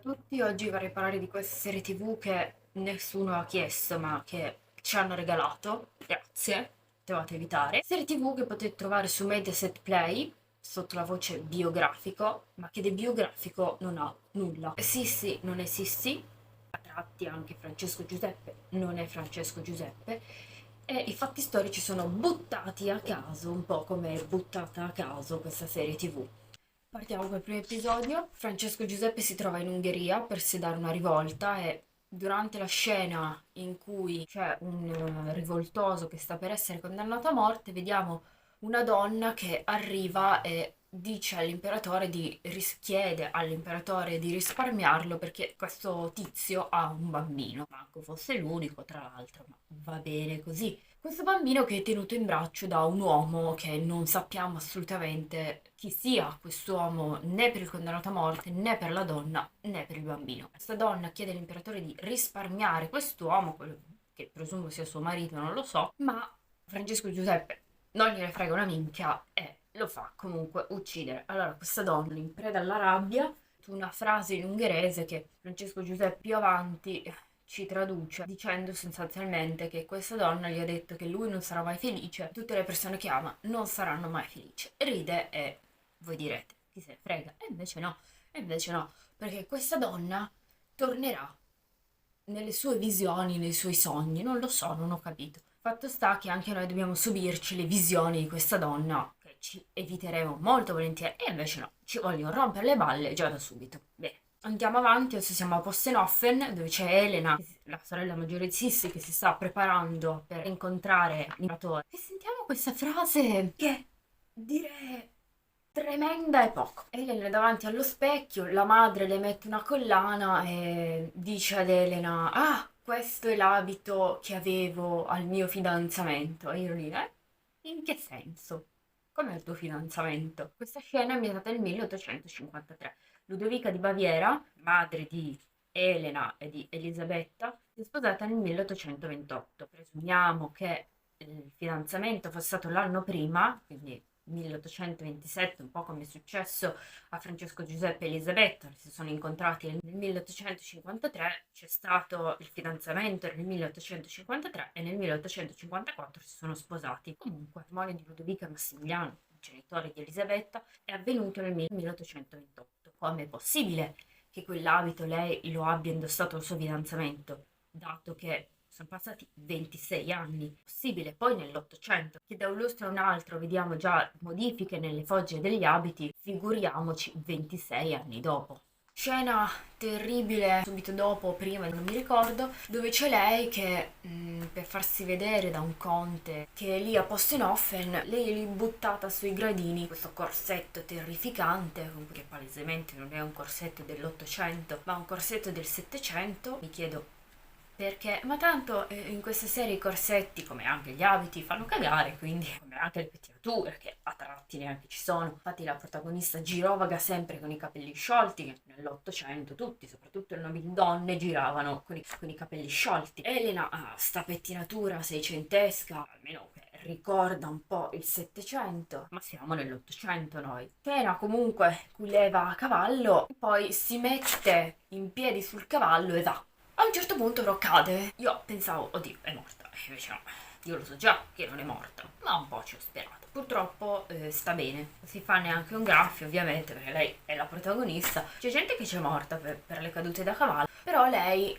Ciao a tutti, oggi vorrei parlare di questa serie TV che nessuno ha chiesto ma che ci hanno regalato. Grazie, dovete evitare. Serie TV che potete trovare su Mediaset Play sotto la voce biografico, ma che di biografico non ha nulla. Sissi non è Sissi, a tratti anche Francesco Giuseppe non è Francesco Giuseppe, e i fatti storici sono buttati a caso, un po' come è buttata a caso questa serie TV. Partiamo col primo episodio. Francesco Giuseppe si trova in Ungheria per sedare una rivolta e durante la scena in cui c'è un rivoltoso che sta per essere condannato a morte, vediamo una donna che arriva e dice all'imperatore chiede all'imperatore di risparmiarlo perché questo tizio ha un bambino. Manco fosse l'unico, tra l'altro, ma va bene così. Questo bambino che è tenuto in braccio da un uomo che non sappiamo assolutamente chi sia quest'uomo, né per il condannato a morte, né per la donna, né per il bambino. Questa donna chiede all'imperatore di risparmiare quest'uomo, quello che presumo sia suo marito, non lo so, ma Francesco Giuseppe non gliene frega una minchia e lo fa comunque uccidere. Allora questa donna, in preda alla rabbia, una frase in ungherese che Francesco Giuseppe più avanti ci traduce dicendo sostanzialmente che questa donna gli ha detto che lui non sarà mai felice, tutte le persone che ama non saranno mai felici. Ride e voi direte, chi se ne frega? E invece no, perché questa donna tornerà nelle sue visioni, nei suoi sogni, non lo so, non ho capito. Fatto sta che anche noi dobbiamo subirci le visioni di questa donna, che ci eviteremo molto volentieri, e invece no, ci vogliono rompere le balle già da subito. Bene. Andiamo avanti, adesso siamo a Postenoffen, dove c'è Elena, la sorella maggiore di Sissi, che si sta preparando per incontrare l'imperatore. E sentiamo questa frase che dire tremenda e poco. Elena è davanti allo specchio, la madre le mette una collana e dice ad Elena: Ah, questo è l'abito che avevo al mio fidanzamento. E io lì, eh? In che senso? Com'è il tuo fidanzamento? Questa scena è ambientata nel 1853. Ludovica di Baviera, madre di Elena e di Elisabetta, si è sposata nel 1828. Presumiamo che il fidanzamento fosse stato l'anno prima, quindi 1827, un po' come è successo a Francesco Giuseppe e Elisabetta, si sono incontrati nel 1853, c'è stato il fidanzamento nel 1853 e nel 1854 si sono sposati. Comunque, il matrimonio di Ludovica e Massimiliano, genitore di Elisabetta, è avvenuto nel 1828. Come è possibile che quell'abito lei lo abbia indossato al suo fidanzamento, dato che sono passati 26 anni? Possibile. Poi nell'Ottocento, che da un lustro a un altro vediamo già modifiche nelle fogge degli abiti, figuriamoci 26 anni dopo. Scena terribile subito dopo o prima, non mi ricordo, dove c'è lei che per farsi vedere da un conte che è lì a Postenoffen, lei è lì buttata sui gradini, questo corsetto terrificante, che palesemente non è un corsetto dell'Ottocento, ma un corsetto del Settecento. Mi chiedo perché, ma tanto in queste serie i corsetti, come anche gli abiti, fanno cagare, quindi come anche le pettinature, che a tratti neanche ci sono. Infatti la protagonista girovaga sempre con i capelli sciolti, che nell'Ottocento tutti, soprattutto le nobili donne, giravano con i capelli sciolti. Elena ha sta pettinatura seicentesca, almeno che ricorda un po' il Settecento, ma siamo nell'Ottocento noi. Scena comunque cui leva a cavallo, poi si mette in piedi sul cavallo e va. A un certo punto però cade. Io pensavo, oddio, è morta. E invece no, io lo so già che non è morta, ma un po' ci ho sperato. Purtroppo sta bene. Non si fa neanche un graffio, ovviamente, perché lei è la protagonista. C'è gente che c'è morta per le cadute da cavallo, però lei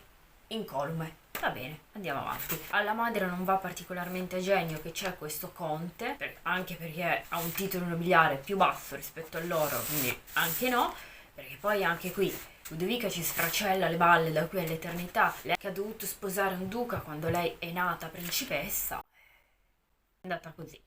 incolume. Va bene, andiamo avanti. Alla madre non va particolarmente a genio che c'è questo conte, anche perché ha un titolo nobiliare più basso rispetto a loro, quindi anche no, perché poi anche qui Ludovica ci sfracella le balle da qui all'eternità. Lei che ha dovuto sposare un duca quando lei è nata principessa. È andata così.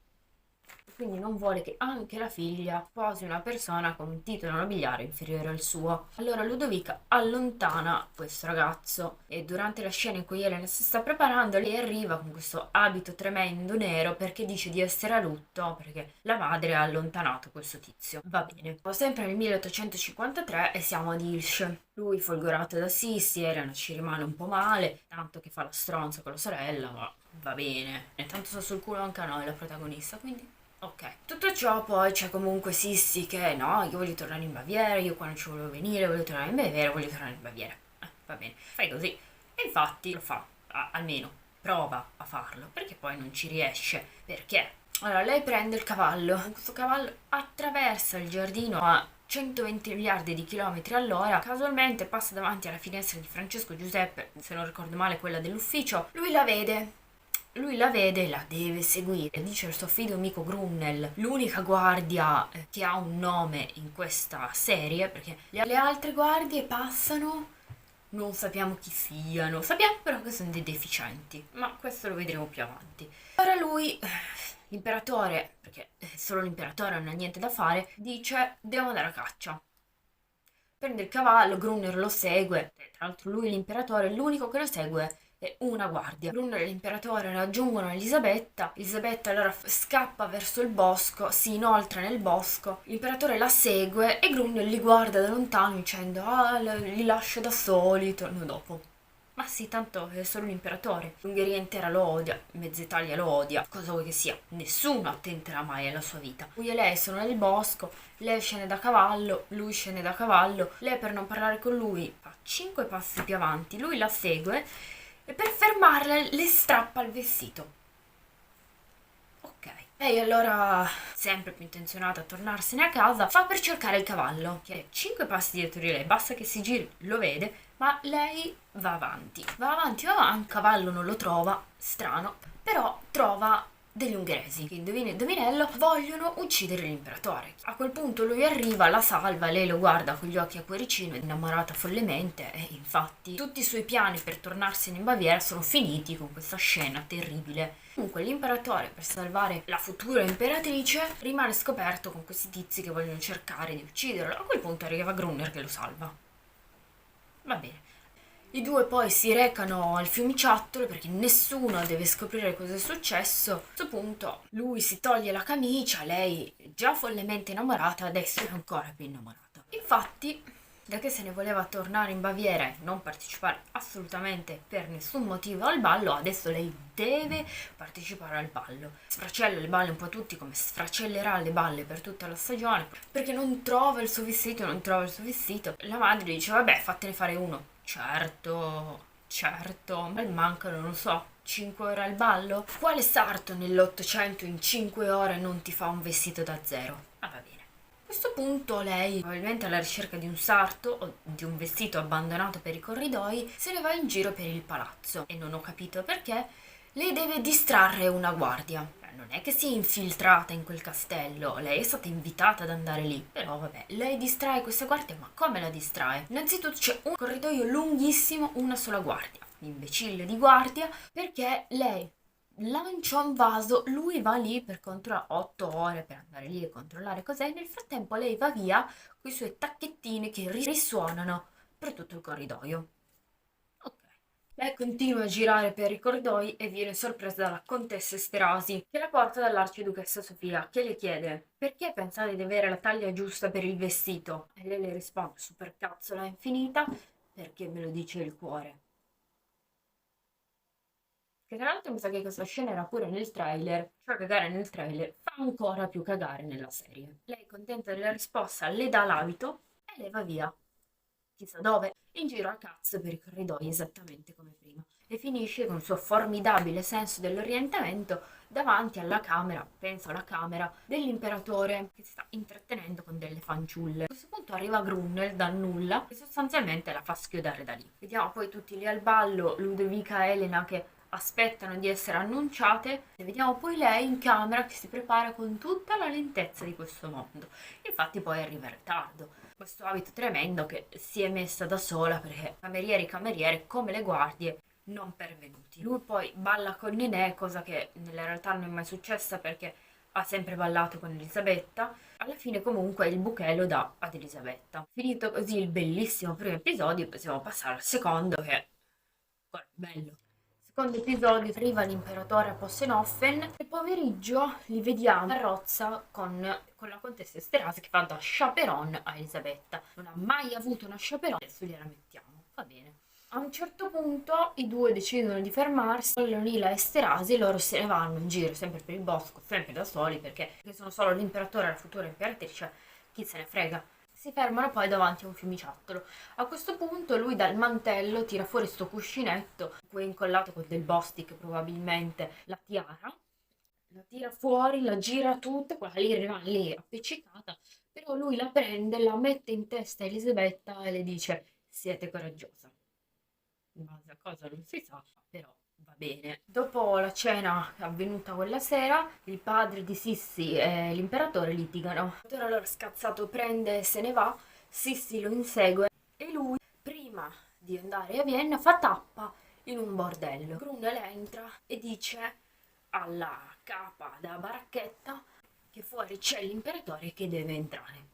Quindi non vuole che anche la figlia sposi una persona con un titolo nobiliare inferiore al suo. Allora Ludovica allontana questo ragazzo e durante la scena in cui Elena si sta preparando, lei arriva con questo abito tremendo nero perché dice di essere a lutto perché la madre ha allontanato questo tizio. Va bene. Sempre nel 1853 e siamo ad Ilsch. Lui folgorato da Sissi, Elena ci rimane un po' male, tanto che fa la stronza con la sorella, ma va bene. E tanto sta sul culo anche a noi la protagonista, quindi Ok, tutto ciò poi c'è comunque Sissi che no, io voglio tornare in Baviera, io qua non ci volevo venire, voglio tornare in Baviera, voglio tornare in Baviera. Va bene, fai così. E infatti lo fa, almeno prova a farlo, perché poi non ci riesce. Perché? Allora, lei prende il cavallo, questo cavallo attraversa il giardino a 120 miliardi di chilometri all'ora, casualmente passa davanti alla finestra di Francesco Giuseppe, se non ricordo male quella dell'ufficio, lui la vede e la deve seguire. Dice al suo fido amico Grunnel, l'unica guardia che ha un nome in questa serie, perché le altre guardie passano, non sappiamo chi siano, sappiamo però che sono dei deficienti, ma questo lo vedremo più avanti. Ora lui, l'imperatore, perché solo l'imperatore non ha niente da fare, dice devo andare a caccia. Prende il cavallo, Grunner lo segue, tra l'altro lui l'imperatore, l'unico che lo segue è una guardia. Grunner e l'imperatore raggiungono Elisabetta allora scappa verso il bosco, si inoltra nel bosco, l'imperatore la segue e Grunner li guarda da lontano dicendo li lascio da soli, torno dopo. Ma sì, tanto è solo l'imperatore. L'Ungheria intera lo odia, mezza Italia lo odia, cosa vuoi che sia. Nessuno attenterà mai alla sua vita. Lui e lei sono nel bosco, lei scende da cavallo, lui scende da cavallo, lei per non parlare con lui fa 5 passi più avanti, lui la segue e per fermarla le strappa il vestito. Ok. Lei allora, sempre più intenzionata a tornarsene a casa, fa per cercare il cavallo, che è 5 passi dietro di lei, basta che si giri, lo vede, ma lei va avanti. Va avanti, va avanti, il cavallo non lo trova, strano, però trova degli ungheresi che, indovinello, vogliono uccidere l'imperatore. A quel punto lui arriva, la salva, lei lo guarda con gli occhi a cuoricino, innamorata follemente e infatti tutti i suoi piani per tornarsene in Baviera sono finiti con questa scena terribile. Comunque l'imperatore, per salvare la futura imperatrice, rimane scoperto con questi tizi che vogliono cercare di ucciderlo. A quel punto arriva Grunner che lo salva. Va bene. I due poi si recano al fiumiciattolo perché nessuno deve scoprire cosa è successo. A questo punto lui si toglie la camicia, lei già follemente innamorata, adesso è ancora più innamorata. Infatti, da che se ne voleva tornare in Baviera e non partecipare assolutamente per nessun motivo al ballo, adesso lei deve partecipare al ballo. Sfracella le balle un po' a tutti come sfracellerà le balle per tutta la stagione perché non trova il suo vestito, non trova il suo vestito. La madre dice vabbè fatene fare uno. Certo, mancano, non lo so, 5 ore al ballo? Quale sarto nell'Ottocento in 5 ore non ti fa un vestito da zero? Ah, va bene. A questo punto lei, probabilmente alla ricerca di un sarto o di un vestito abbandonato per i corridoi, se ne va in giro per il palazzo e non ho capito perché, lei deve distrarre una guardia. Non è che sia infiltrata in quel castello, lei è stata invitata ad andare lì, però vabbè, lei distrae questa guardia, ma come la distrae? Innanzitutto c'è un corridoio lunghissimo, una sola guardia, l'imbecille di guardia, perché lei lancia un vaso, lui va lì per controllare 8 ore per andare lì e controllare cos'è, nel frattempo lei va via con i suoi tacchettini che risuonano per tutto il corridoio. Ok. Lei continua a girare per i corridoi e viene sorpresa dalla contessa Esterasi, che la porta dall'arciduchessa Sofia, che le chiede perché pensate di avere la taglia giusta per il vestito? E lei le risponde, supercazzola infinita, perché me lo dice il cuore. Che tra l'altro mi sa che questa scena era pure nel trailer, cioè cagare nel trailer fa ancora più cagare nella serie. Lei, contenta della risposta, le dà l'abito e le va via. Chissà dove, in giro a cazzo per i corridoi esattamente come prima. E finisce con il suo formidabile senso dell'orientamento davanti alla camera, penso alla camera, dell'imperatore che si sta intrattenendo con delle fanciulle. A questo punto arriva Grunnel dal nulla e sostanzialmente la fa schiodare da lì. Vediamo poi tutti lì al ballo, Ludovica e Elena che aspettano di essere annunciate e vediamo poi lei in camera che si prepara con tutta la lentezza di questo mondo. Infatti poi arriva in ritardo. Questo abito tremendo che si è messa da sola perché camerieri e cameriere come le guardie non pervenuti. Lui poi balla con Ninè, cosa che nella realtà non è mai successa perché ha sempre ballato con Elisabetta. Alla fine comunque il bouquet lo dà ad Elisabetta. Finito così il bellissimo primo episodio, possiamo passare al secondo che è ancora più bello. Secondo episodio arriva l'imperatore a Possenoffen e pomeriggio li vediamo a Rozza con la contessa Esterase che fa da chaperon a Elisabetta. Non ha mai avuto una chaperon, adesso gliela mettiamo, va bene. A un certo punto i due decidono di fermarsi, Leonila e Sterasi, loro se ne vanno in giro sempre per il bosco, sempre da soli perché sono solo l'imperatore e la futura imperatrice, chi se ne frega. Si fermano poi davanti a un fiumiciattolo. A questo punto lui dal mantello tira fuori sto cuscinetto, in cui è incollato con del Bostik probabilmente la tiara, la tira fuori, la gira tutta, quella lì rimane lì appiccicata, però lui la prende, la mette in testa a Elisabetta e le dice siete coraggiosa. In base a cosa non si sa, però va bene. Dopo la cena avvenuta quella sera, il padre di Sissi e l'imperatore litigano. L'imperatore allora scazzato prende e se ne va, Sissi lo insegue e lui, prima di andare a Vienna, fa tappa in un bordello. Brunel entra e dice alla capa della baracchetta che fuori c'è l'imperatore che deve entrare.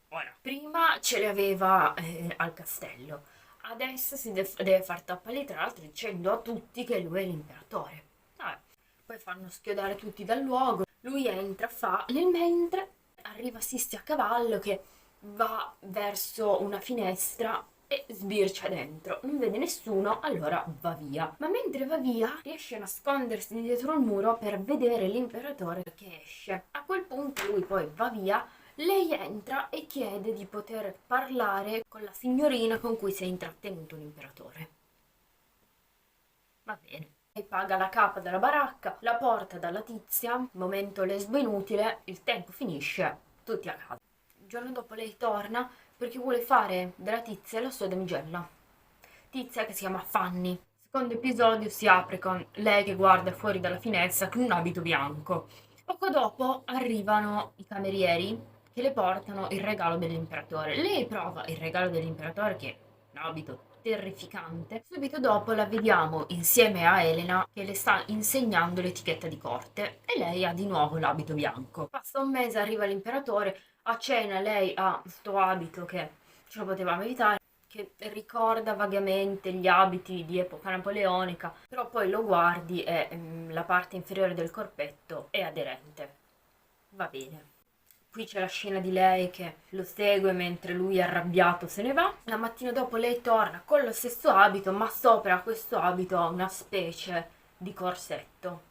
Ora, prima ce le aveva al castello, adesso deve far tappa lì, tra l'altro dicendo a tutti che lui è l'imperatore. Vabbè, poi fanno schiodare tutti dal luogo, lui entra, fa, nel mentre arriva Sissi a cavallo che va verso una finestra e sbircia dentro. Non vede nessuno, allora va via. Ma mentre va via, riesce a nascondersi dietro il muro per vedere l'imperatore che esce. A quel punto lui poi va via, lei entra e chiede di poter parlare con la signorina con cui si è intrattenuto l'imperatore. Va bene. Lei paga la capa della baracca, la porta dalla tizia, momento lesbo inutile, il tempo finisce, tutti a casa. Il giorno dopo lei torna perché vuole fare della tizia la sua damigella. Tizia che si chiama Fanny. Il secondo episodio si apre con lei che guarda fuori dalla finestra con un abito bianco. Poco dopo arrivano i camerieri che le portano il regalo dell'imperatore. Lei prova il regalo dell'imperatore che è un abito terrificante. Subito dopo la vediamo insieme a Elena che le sta insegnando l'etichetta di corte e lei ha di nuovo l'abito bianco. Passa un mese, arriva l'imperatore, a cena lei ha sto abito che ce lo potevamo evitare, che ricorda vagamente gli abiti di epoca napoleonica, però poi lo guardi e la parte inferiore del corpetto è aderente. Va bene. Qui c'è la scena di lei che lo segue mentre lui arrabbiato se ne va. La mattina dopo lei torna con lo stesso abito, ma sopra questo abito ha una specie di corsetto.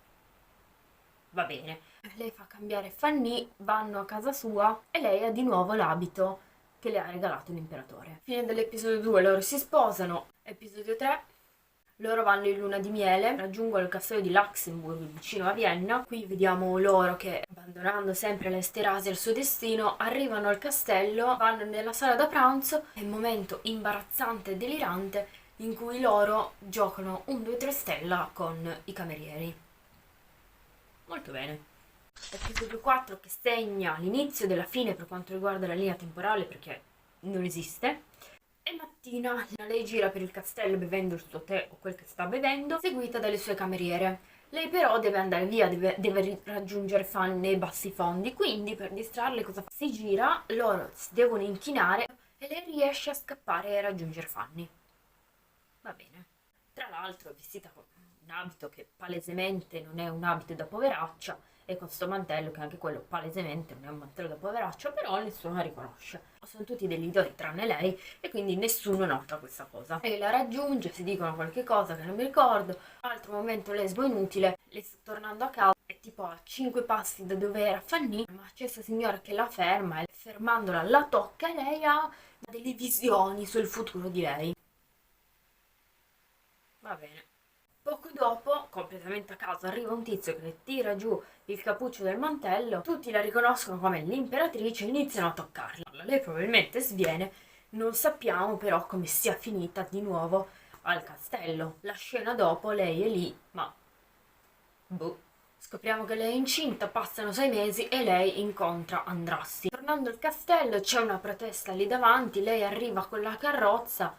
Va bene. Lei fa cambiare Fanny, vanno a casa sua e lei ha di nuovo l'abito che le ha regalato l'imperatore. Fine dell'episodio 2, loro si sposano. Episodio 3, loro vanno in luna di miele, raggiungono il castello di Luxemburg vicino a Vienna. Qui vediamo loro che, abbandonando sempre l'Esterasi al suo destino, arrivano al castello, vanno nella sala da pranzo. È un momento imbarazzante e delirante in cui loro giocano un 2-3 stella con i camerieri. Molto bene. Episodio 4 che segna l'inizio della fine per quanto riguarda la linea temporale perché non esiste. E mattina lei gira per il castello bevendo il suo tè o quel che sta bevendo, seguita dalle sue cameriere. Lei però deve andare via, deve raggiungere Fanny nei bassi fondi, quindi per distrarle cosa fa? Si gira, loro si devono inchinare e lei riesce a scappare e raggiungere Fanny. Va bene. Tra l'altro è vestita con un abito che palesemente non è un abito da poveraccia e con sto mantello che anche quello palesemente non è un mantello da poveraccia, però nessuno la riconosce. Sono tutti degli idoli tranne lei e quindi nessuno nota questa cosa. E la raggiunge, si dicono qualche cosa che non mi ricordo, altro momento lesbo inutile, lei sta tornando a casa, è tipo a 5 passi da dove era Fanny, ma c'è questa signora che la ferma e fermandola la tocca e lei ha delle visioni sul futuro di lei. Va bene. Poco dopo, completamente a caso, arriva un tizio che le tira giù il cappuccio del mantello, tutti la riconoscono come l'imperatrice e iniziano a toccarla. Lei probabilmente sviene, non sappiamo però come sia finita di nuovo al castello. La scena dopo, lei è lì, ma boh. Scopriamo che lei è incinta, passano 6 mesi e lei incontra Andrassi. Tornando al castello c'è una protesta lì davanti, lei arriva con la carrozza,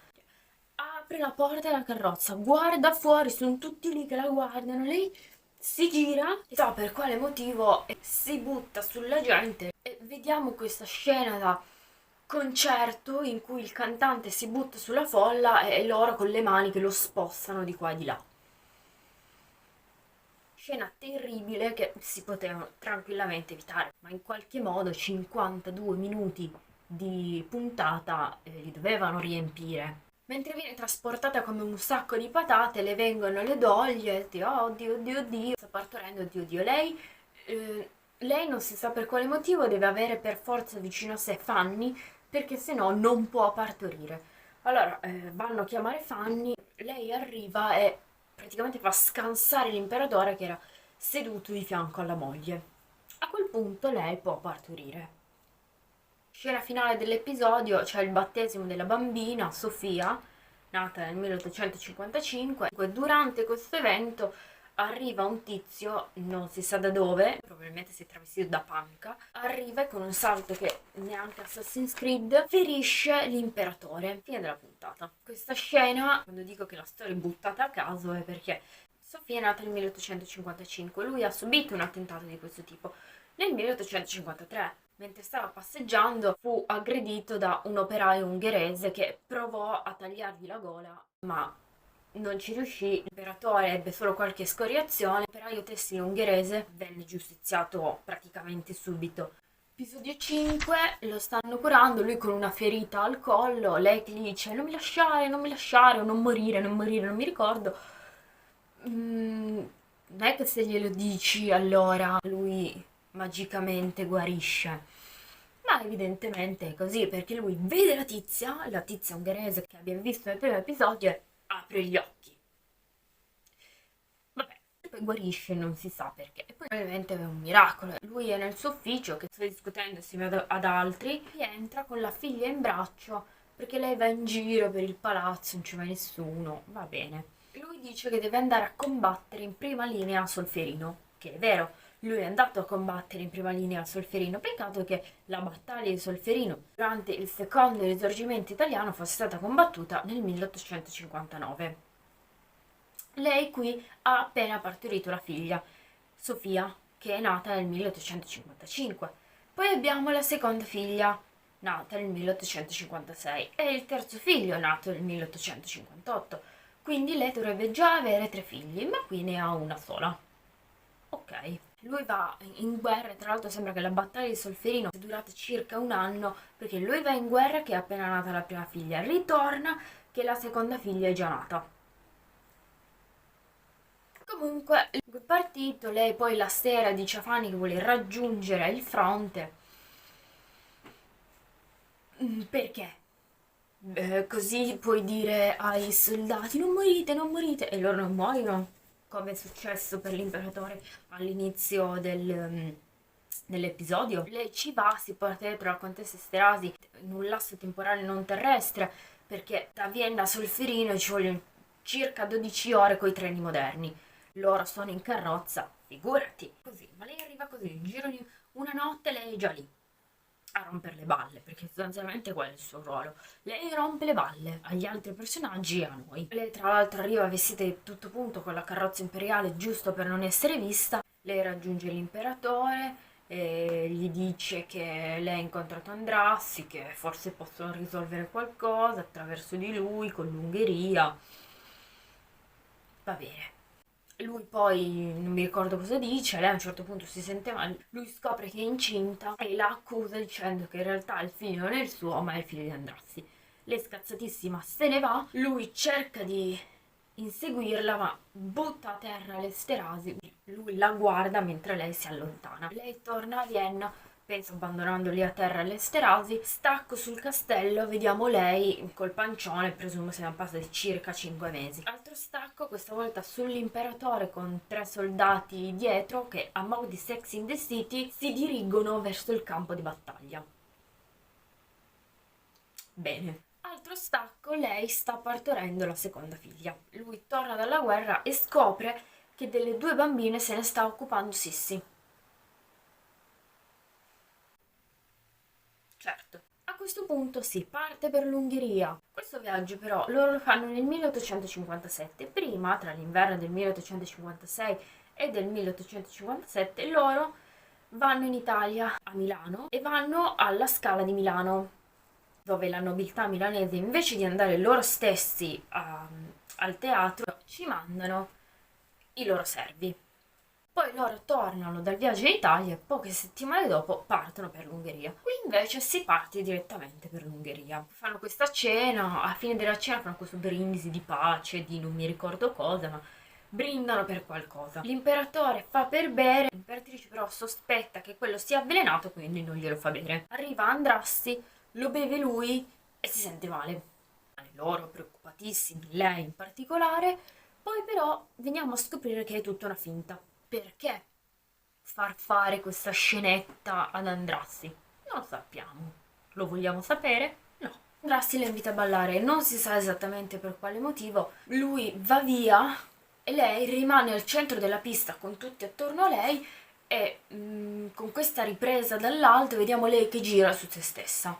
apre la porta della carrozza, guarda fuori, sono tutti lì che la guardano, lei si gira, non so per quale motivo, e si butta sulla gente e vediamo questa scena da concerto in cui il cantante si butta sulla folla e loro con le mani che lo spostano di qua e di là. Scena terribile che si potevano tranquillamente evitare, ma in qualche modo 52 minuti di puntata li dovevano riempire. Mentre viene trasportata come un sacco di patate, le vengono le doglie, oh, oddio, oddio, oddio, sta partorendo, oddio, oddio. Lei non si sa per quale motivo deve avere per forza vicino a sé Fanny, perché se no non può partorire. Allora, vanno a chiamare Fanny, lei arriva e praticamente fa scansare l'imperatore che era seduto di fianco alla moglie. A quel punto lei può partorire. Scena finale dell'episodio c'è il battesimo della bambina Sofia, nata nel 1855. Durante questo evento arriva un tizio, non si sa da dove, probabilmente si è travestito da panca, arriva e con un salto che neanche Assassin's Creed ferisce l'imperatore. Fine della puntata. Questa scena, quando dico che la storia è buttata a caso, è perché Sofia è nata nel 1855, lui ha subito un attentato di questo tipo nel 1853. Mentre stava passeggiando, fu aggredito da un operaio ungherese che provò a tagliargli la gola, ma non ci riuscì. L'imperatore ebbe solo qualche scoriazione. L'operaio tessile ungherese venne giustiziato praticamente subito. Episodio 5, lo stanno curando, lui con una ferita al collo, lei che gli dice non mi lasciare, o non morire, non morire, non mi ricordo. Non è che se glielo dici allora lui magicamente guarisce. Ma evidentemente è così, perché lui vede la tizia ungherese che abbiamo visto nel primo episodio, e apre gli occhi. Vabbè, e poi guarisce, non si sa perché. E poi probabilmente è un miracolo. Lui è nel suo ufficio, che sta discutendo insieme ad altri, rientra con la figlia in braccio, perché lei va in giro per il palazzo, non ci va nessuno, va bene. Lui dice che deve andare a combattere in prima linea a Solferino, che è vero, lui è andato a combattere in prima linea a Solferino, peccato che la battaglia di Solferino durante il secondo risorgimento italiano fosse stata combattuta nel 1859. Lei qui ha appena partorito la figlia, Sofia, che è nata nel 1855. Poi abbiamo la seconda figlia, nata nel 1856, e il terzo figlio, nato nel 1858. Quindi lei dovrebbe già avere 3 figli, ma qui ne ha una sola. Ok. Lui va in guerra e tra l'altro sembra che la battaglia di Solferino sia durata circa un anno, perché lui va in guerra che è appena nata la prima figlia, ritorna che la seconda figlia è già nata. Comunque, il partito, lei poi la sera dice a Fanny che vuole raggiungere il fronte. Perché? Così puoi dire ai soldati non morite, non morite, e loro non muoiono, come è successo per l'imperatore all'inizio dell'episodio. Lei ci va, si porta dietro la contessa Esterasi in un lasso temporale non terrestre, perché da Vienna a Solferino ci vogliono circa 12 ore coi treni moderni. Loro sono in carrozza, figurati, così, ma lei arriva così, in giro di una notte lei è già lì a rompere le balle, perché sostanzialmente quello è il suo ruolo. Lei rompe le balle agli altri personaggi e a noi. Lei tra l'altro arriva vestita di tutto punto con la carrozza imperiale giusto per non essere vista. Lei raggiunge l'imperatore e gli dice che lei ha incontrato Andrassi, che forse possono risolvere qualcosa attraverso di lui con l'Ungheria. Va bene. Lui poi non mi ricordo cosa dice, lei a un certo punto si sente male, lui scopre che è incinta e la accusa dicendo che in realtà il figlio non è il suo, ma è il figlio di Andrassi. Lei scazzatissima se ne va, lui cerca di inseguirla, ma butta a terra l'Esterasi. Lui la guarda mentre lei si allontana. Lei torna a Vienna, penso abbandonando lì a terra l'Esterasi. Stacco sul castello, vediamo lei col pancione, presumo siano passati circa 5 mesi. Altro stacco, questa volta sull'imperatore con 3 soldati dietro che a mo' di Sex in the City si dirigono verso il campo di battaglia. Bene. Altro stacco, lei sta partorendo la seconda figlia. Lui torna dalla guerra e scopre che delle 2 bambine se ne sta occupando Sissi. Certo. A questo punto si parte per l'Ungheria. Questo viaggio però loro lo fanno nel 1857. Prima, tra l'inverno del 1856 e del 1857, loro vanno in Italia, a Milano, e vanno alla Scala di Milano, dove la nobiltà milanese, invece di andare loro stessi al teatro, ci mandano i loro servi. Poi loro tornano dal viaggio in Italia e poche settimane dopo partono per l'Ungheria. Qui invece si parte direttamente per l'Ungheria. Fanno questa cena, alla fine della cena fanno questo brindisi di pace, di non mi ricordo cosa, ma brindano per qualcosa. L'imperatore fa per bere, l'imperatrice però sospetta che quello sia avvelenato, quindi non glielo fa bere. Arriva Andrassi, lo beve lui e si sente male. Loro preoccupatissimi, lei in particolare. Poi però veniamo a scoprire che è tutta una finta. Perché far fare questa scenetta ad Andrassi? Non lo sappiamo. Lo vogliamo sapere? No. Andrassi la invita a ballare, non si sa esattamente per quale motivo. Lui va via e lei rimane al centro della pista con tutti attorno a lei e con questa ripresa dall'alto vediamo lei che gira su se stessa.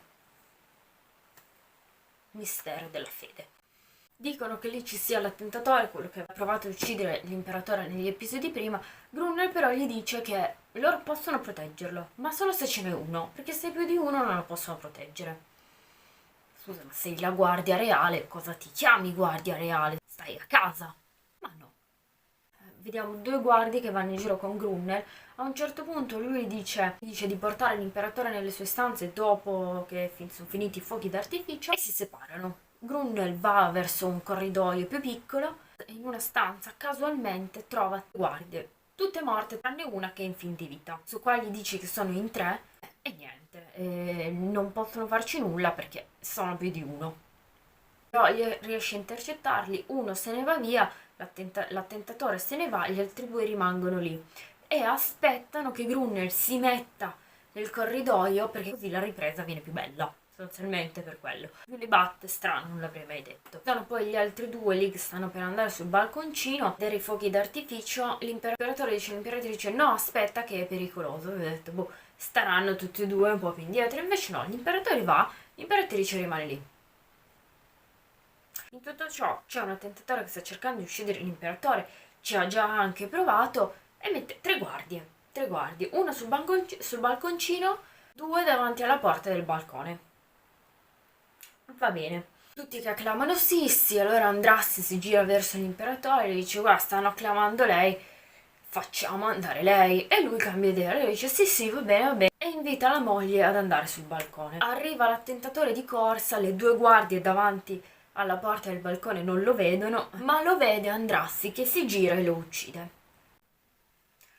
Mistero della fede. Dicono che lì ci sia l'attentatore, quello che ha provato a uccidere l'imperatore negli episodi prima. Brunner però gli dice che loro possono proteggerlo, ma solo se ce n'è uno, perché se più di uno non lo possono proteggere. Scusa, ma sei la guardia reale, cosa ti chiami guardia reale? Stai a casa. Ma no. Vediamo due guardie che vanno in giro con Grunner. A un certo punto lui dice di portare l'imperatore nelle sue stanze dopo che sono finiti i fuochi d'artificio e si separano. Grunner va verso un corridoio più piccolo e in una stanza casualmente trova guardie, tutte morte tranne una che è in fin di vita, su quale gli dice che sono in tre e niente, non possono farci nulla perché sono più di uno. Però riesce a intercettarli, uno se ne va via, l'attentatore se ne va, gli altri due rimangono lì e aspettano che Grunner si metta nel corridoio perché così la ripresa viene più bella. Sostanzialmente per quello. Più li batte, strano, non l'avrei mai detto. Sono poi gli altri due lì che stanno per andare sul balconcino, vedere i fuochi d'artificio. L'imperatore dice all'imperatrice: no, aspetta, che è pericoloso. E ho detto, boh, staranno tutti e due un po' più indietro. Invece no, l'imperatore va, l'imperatrice rimane lì. In tutto ciò c'è un attentatore che sta cercando di uccidere l'imperatore, ci ha già anche provato e mette tre guardie, una sul balconcino, due davanti alla porta del balcone. Va bene. Tutti che acclamano sì, sì, allora Andrassi si gira verso l'imperatore e gli dice guarda, stanno acclamando lei, facciamo andare lei. E lui cambia idea, e dice sì, sì, va bene, e invita la moglie ad andare sul balcone. Arriva l'attentatore di corsa, le due guardie davanti alla porta del balcone non lo vedono, ma lo vede Andrassi che si gira e lo uccide.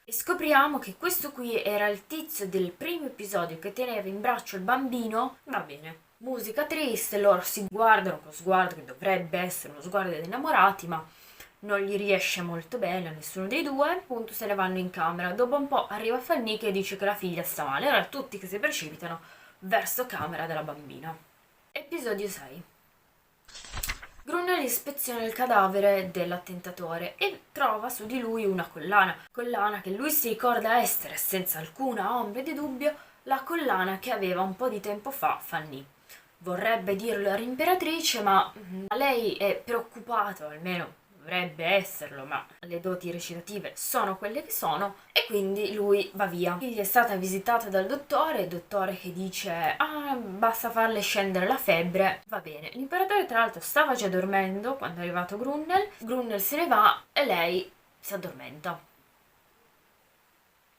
E scopriamo che questo qui era il tizio del primo episodio che teneva in braccio il bambino. Va bene. Musica triste, loro si guardano con sguardo che dovrebbe essere uno sguardo degli innamorati, ma non gli riesce molto bene a nessuno dei due. Appunto se ne vanno in camera. Dopo un po' arriva Fanny che dice che la figlia sta male. Allora tutti che si precipitano verso camera della bambina. Episodio 6. Grunner ispeziona il cadavere dell'attentatore e trova su di lui una collana che lui si ricorda essere, senza alcuna ombra di dubbio, la collana che aveva un po' di tempo fa Fanny. Vorrebbe dirlo all'imperatrice, ma lei è preoccupata, o almeno dovrebbe esserlo, ma le doti recitative sono quelle che sono, e quindi lui va via. Gli è stata visitata dal dottore, il dottore che dice ah, basta farle scendere la febbre, va bene. L'imperatore tra l'altro stava già dormendo quando è arrivato Grunnel se ne va e lei si addormenta.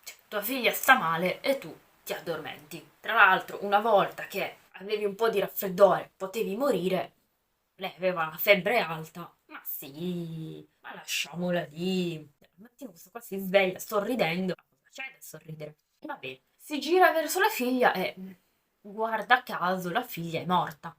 Cioè, tua figlia sta male e tu ti addormenti. Tra l'altro, una volta che avevi un po' di raffreddore, potevi morire, lei aveva la febbre alta. Ma sì, ma lasciamola lì. Al mattino questo qua si sveglia sorridendo. Ma cosa c'è da sorridere? Va bene. Si gira verso la figlia e guarda caso la figlia è morta.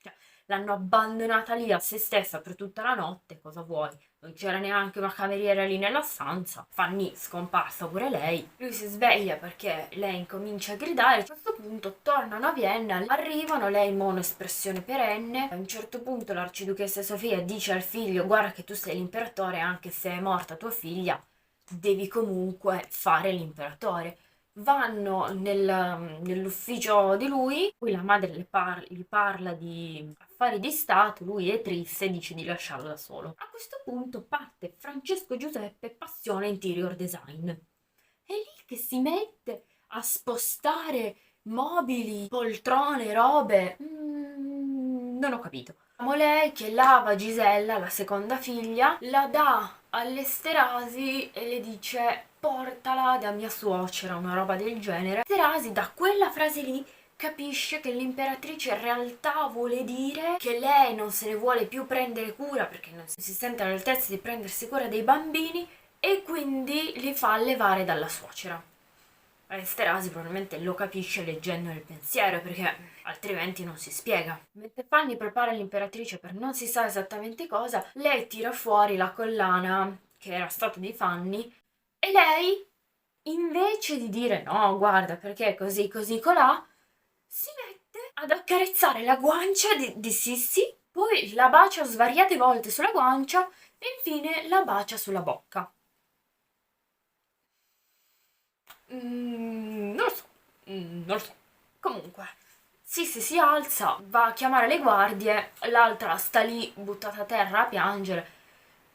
Cioè, l'hanno abbandonata lì a se stessa per tutta la notte, cosa vuoi? Non c'era neanche una cameriera lì nella stanza. Fanny scomparsa pure lei. Lui si sveglia perché lei incomincia a gridare. A un certo punto tornano a Vienna, arrivano, lei monoespressione perenne. A un certo punto l'arciduchessa Sofia dice al figlio guarda che tu sei l'imperatore anche se è morta tua figlia, devi comunque fare l'imperatore. Vanno nell'ufficio di lui, poi la madre gli parla di affari di Stato, lui è triste e dice di lasciarlo da solo. A questo punto parte Francesco Giuseppe, passione interior design. È lì che si mette a spostare mobili, poltrone, robe. Non ho capito. Amo lei che lava Gisella, la seconda figlia, la dà all'Esterasi e le dice portala da mia suocera, una roba del genere. Esterasi da quella frase lì capisce che l'imperatrice in realtà vuole dire che lei non se ne vuole più prendere cura perché non si sente all'altezza di prendersi cura dei bambini e quindi li fa levare dalla suocera. Esterasi probabilmente lo capisce leggendo il pensiero perché altrimenti non si spiega. Mentre Fanny prepara l'imperatrice per non si sa esattamente cosa, lei tira fuori la collana che era stata di Fanny e lei, invece di dire no, guarda perché così così colà, si mette ad accarezzare la guancia di Sissy, poi la bacia svariate volte sulla guancia e infine la bacia sulla bocca. Non lo so, non lo so. Comunque, Sissy si alza, va a chiamare le guardie, l'altra sta lì buttata a terra a piangere.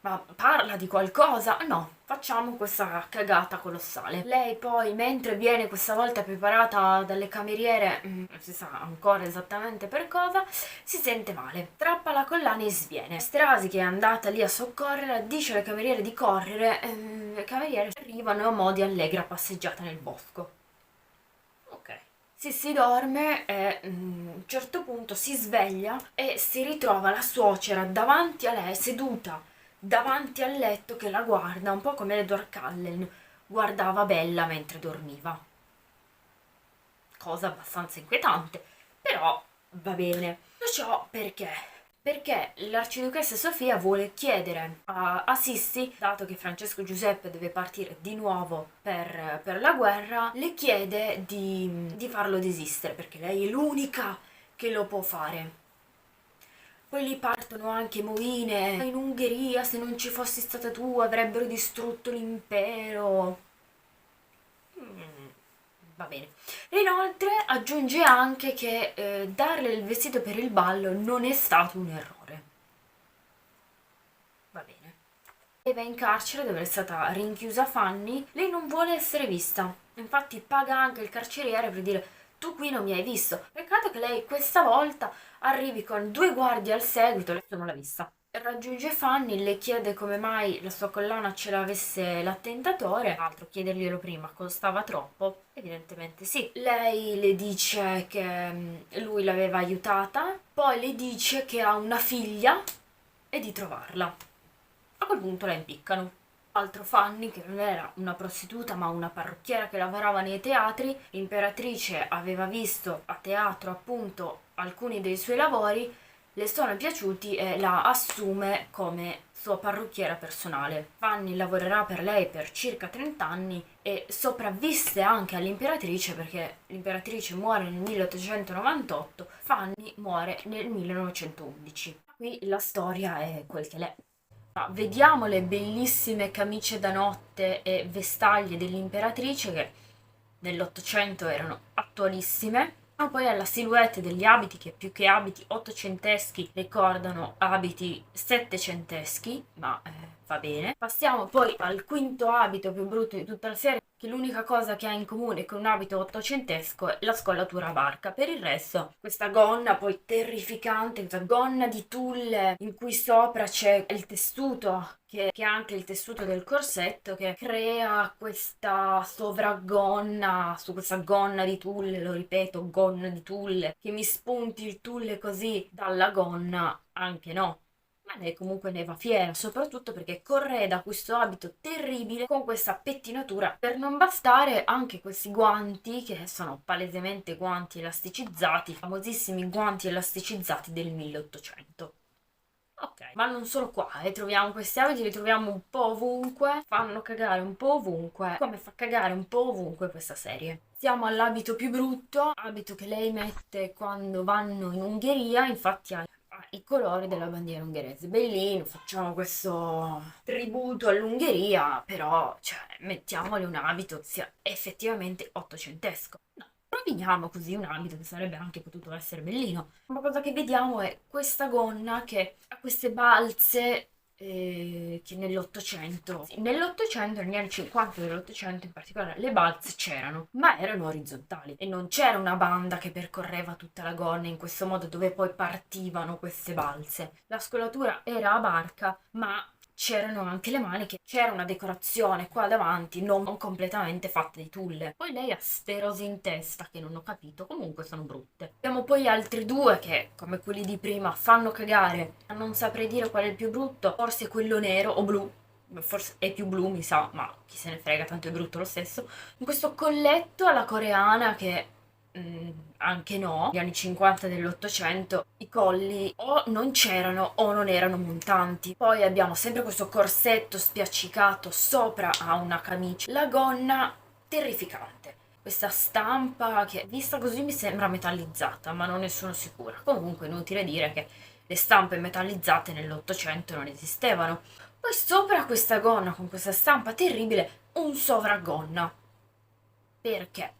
Ma parla di qualcosa? No, facciamo questa cagata colossale. Lei poi, mentre viene questa volta preparata dalle cameriere, non si sa ancora esattamente per cosa, si sente male. Strappa la collana e sviene. Strasi, che è andata lì a soccorrere, dice alle cameriere di correre, le cameriere arrivano a mo' di allegra passeggiata nel bosco. Ok. Si dorme e a un certo punto si sveglia e si ritrova la suocera davanti a lei, seduta davanti al letto che la guarda, un po' come Edward Cullen guardava Bella mentre dormiva. Cosa abbastanza inquietante, però va bene. Ciò perché? Perché l'arciduchessa Sofia vuole chiedere a Sissi, dato che Francesco Giuseppe deve partire di nuovo per la guerra, le chiede di farlo desistere, perché lei è l'unica che lo può fare. Poi lì partono anche movine. In Ungheria, se non ci fossi stata tu, avrebbero distrutto l'impero. Va bene. E inoltre aggiunge anche che darle il vestito per il ballo non è stato un errore. Va bene. E va in carcere dove è stata rinchiusa Fanny. Lei non vuole essere vista. Infatti paga anche il carceriere per dire tu qui non mi hai visto. Peccato che lei questa volta arrivi con 2 guardie al seguito, lei non l'ha vista. Raggiunge Fanny, le chiede come mai la sua collana ce l'avesse l'attentatore, altro chiederglielo prima costava troppo, evidentemente sì. Lei le dice che lui l'aveva aiutata, poi le dice che ha una figlia e di trovarla. A quel punto la impiccano. Altro Fanny, che non era una prostituta ma una parrucchiera che lavorava nei teatri, l'imperatrice aveva visto a teatro appunto alcuni dei suoi lavori, le sono piaciuti e la assume come sua parrucchiera personale. Fanny lavorerà per lei per circa 30 anni e sopravvisse anche all'imperatrice perché l'imperatrice muore nel 1898, Fanny muore nel 1911. Qui la storia è quel che l'è. Vediamo le bellissime camicie da notte e vestaglie dell'imperatrice che nell'Ottocento erano attualissime. Poi alla silhouette degli abiti che più che abiti ottocenteschi ricordano abiti settecenteschi, ma va bene. Passiamo poi al quinto abito più brutto di tutta la serie, che l'unica cosa che ha in comune con un abito ottocentesco è la scollatura a barca. Per il resto, questa gonna poi terrificante, questa gonna di tulle in cui sopra c'è il tessuto, che è anche il tessuto del corsetto, che crea questa sovragonna su questa gonna di tulle, lo ripeto, gonna di tulle, che mi spunti il tulle così dalla gonna, anche no. Ma lei comunque ne va fiera, soprattutto perché correda questo abito terribile con questa pettinatura. Per non bastare anche questi guanti, che sono palesemente guanti elasticizzati, i famosissimi guanti elasticizzati del 1800. Ok, ma non solo qua, troviamo questi abiti, li troviamo un po' ovunque, fanno cagare un po' ovunque, come fa cagare un po' ovunque questa serie. Siamo all'abito più brutto, abito che lei mette quando vanno in Ungheria, infatti ha i colori della bandiera ungherese. Bellino, facciamo questo tributo all'Ungheria, però, cioè, mettiamole un abito che sia effettivamente ottocentesco. No, roviniamo così un abito che sarebbe anche potuto essere bellino. Una cosa che vediamo è questa gonna che ha queste balze che nell'Ottocento, sì, nell'Ottocento, negli anni 50 dell'Ottocento in particolare, le balze c'erano, ma erano orizzontali e non c'era una banda che percorreva tutta la gonna in questo modo dove poi partivano queste balze. La scollatura era a barca, ma c'erano anche le maniche, c'era una decorazione qua davanti non completamente fatta di tulle. Poi lei ha ste rose in testa che non ho capito, comunque sono brutte. Abbiamo poi altri due che, come quelli di prima, fanno cagare. Non saprei dire qual è il più brutto, forse quello nero o blu. Forse è più blu, mi sa, ma chi se ne frega, tanto è brutto lo stesso. In questo colletto alla coreana che anche no, negli anni 50 dell'Ottocento i colli o non c'erano o non erano montanti. Poi abbiamo sempre questo corsetto spiaccicato sopra a una camicia. La gonna terrificante. Questa stampa che vista così mi sembra metallizzata, ma non ne sono sicura. Comunque inutile dire che le stampe metallizzate nell'Ottocento non esistevano. Poi sopra questa gonna con questa stampa terribile un sovragonna. Perché?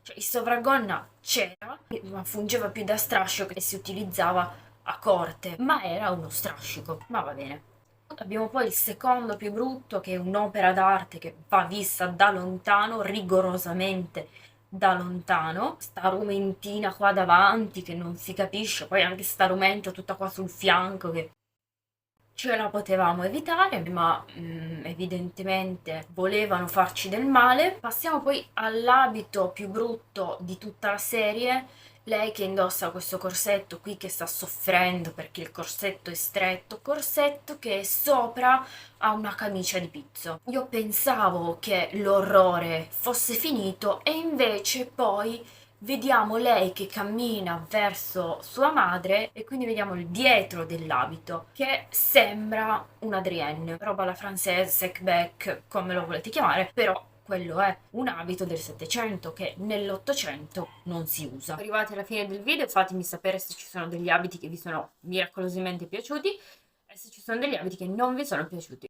Cioè, il sovragonna c'era, ma fungeva più da strascico e si utilizzava a corte, ma era uno strascico, ma va bene. Abbiamo poi il secondo più brutto, che è un'opera d'arte che va vista da lontano, rigorosamente da lontano. Sta rumentina qua davanti che non si capisce, poi anche sta rumenta tutta qua sul fianco che ce la potevamo evitare, ma evidentemente volevano farci del male. Passiamo poi all'abito più brutto di tutta la serie. Lei che indossa questo corsetto qui che sta soffrendo perché il corsetto è stretto, corsetto che sopra ha una camicia di pizzo. Io pensavo che l'orrore fosse finito e invece poi vediamo lei che cammina verso sua madre e quindi vediamo il dietro dell'abito che sembra un Adrienne, roba alla francese, sec-bec, come lo volete chiamare, però quello è un abito del Settecento che nell'Ottocento non si usa. Arrivati alla fine del video fatemi sapere se ci sono degli abiti che vi sono miracolosamente piaciuti e se ci sono degli abiti che non vi sono piaciuti.